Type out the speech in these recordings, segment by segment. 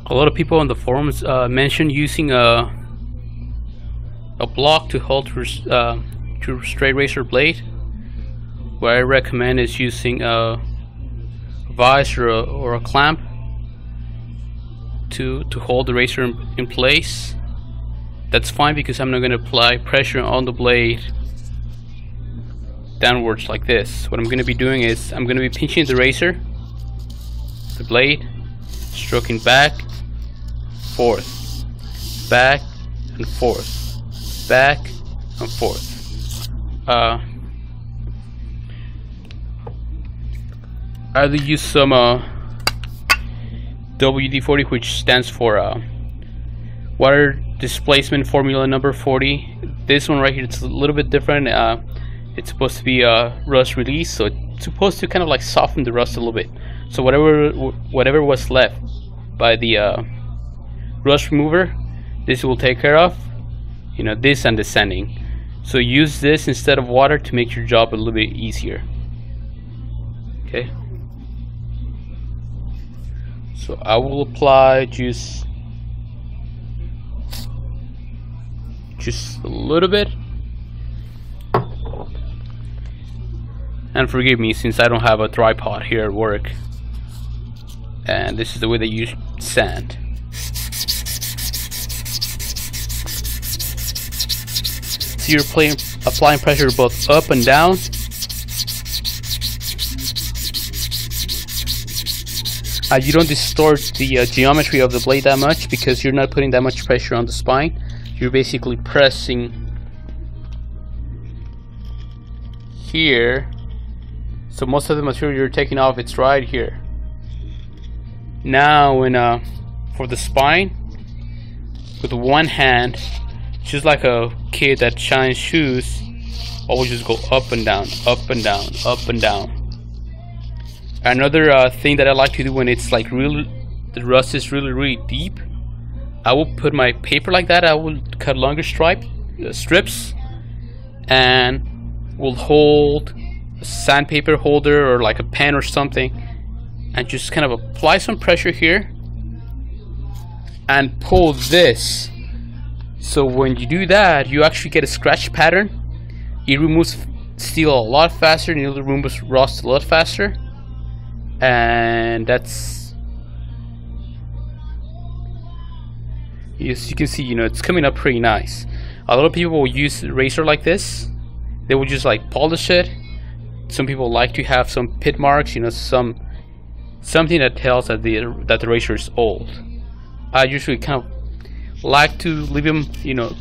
A lot of people on the forums mention using a block to hold your straight razor blade. What I recommend is using a vise or a clamp to hold the razor in place. That's fine because I'm not going to apply pressure on the blade downwards like this. What I'm going to be doing is I'm going to be pinching the razor, the blade, stroking back, forth, back and forth, back and forth. I either use some WD-40, which stands for water displacement formula number 40. This one right here, it's a little bit different. It's supposed to be rust release, so it's supposed to kind of like soften the rust a little bit. So whatever was left by the rust remover, this will take care of, you know, this and the sanding. So use this instead of water to make your job a little bit easier. Okay. So I will apply just a little bit. And forgive me since I don't have a tripod here at work. And this is the way they use sand. So you're applying pressure both up and down. You don't distort the geometry of the blade that much because you're not putting that much pressure on the spine. You're basically pressing here. So most of the material you're taking off, it's right here. Now for the spine, with one hand, just like a kid that shines shoes, always just go up and down, up and down, up and down. Another thing that I like to do when it's like really, the rust is really deep, I will put my paper like that. I will cut longer strips, and will hold a sandpaper holder or like a pen or something, and just kind of apply some pressure here and pull this. So when you do that, you actually get a scratch pattern. It removes steel a lot faster, and it removes rust a lot faster. And that's, as you can see, you know, it's coming up pretty nice. A lot of people will use a razor like this. They will just like polish it. Some people like to have some pit marks, you know, something that tells that the razor is old. I usually kind of like to leave them, you know,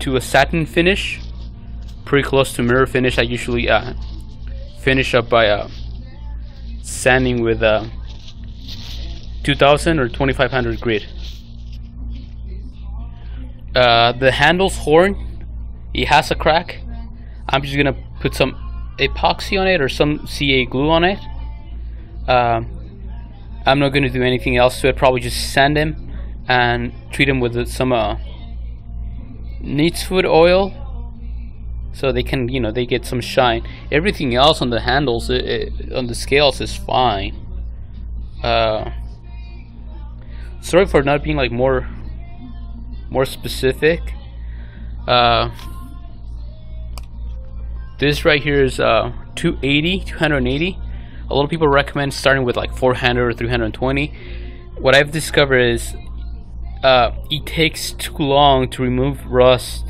to a satin finish, pretty close to mirror finish. I usually finish up by sanding with 2000 or 2500 grit. The handle's horn, it has a crack. I'm just gonna put some epoxy on it or some CA glue on it. I'm not gonna do anything else to it. Probably just sand them and treat them with some neat's foot oil, so they can, you know, they get some shine. Everything else on the handles, on the scales, is fine. Sorry for not being like more specific. This right here is 280. A lot of people recommend starting with like 400 or 320. What I've discovered is it takes too long to remove rust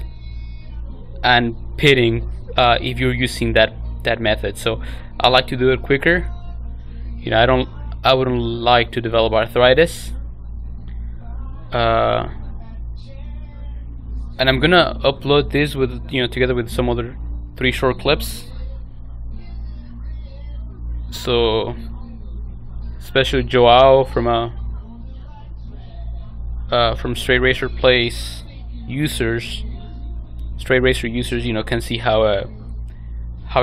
and pitting if you're using that method. So I like to do it quicker. You know, I wouldn't like to develop arthritis. And I'm gonna upload this with, you know, together with some other 3 short clips. So especially Joao from Straight Razor Place users, you know, can see how I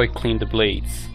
clean the blades.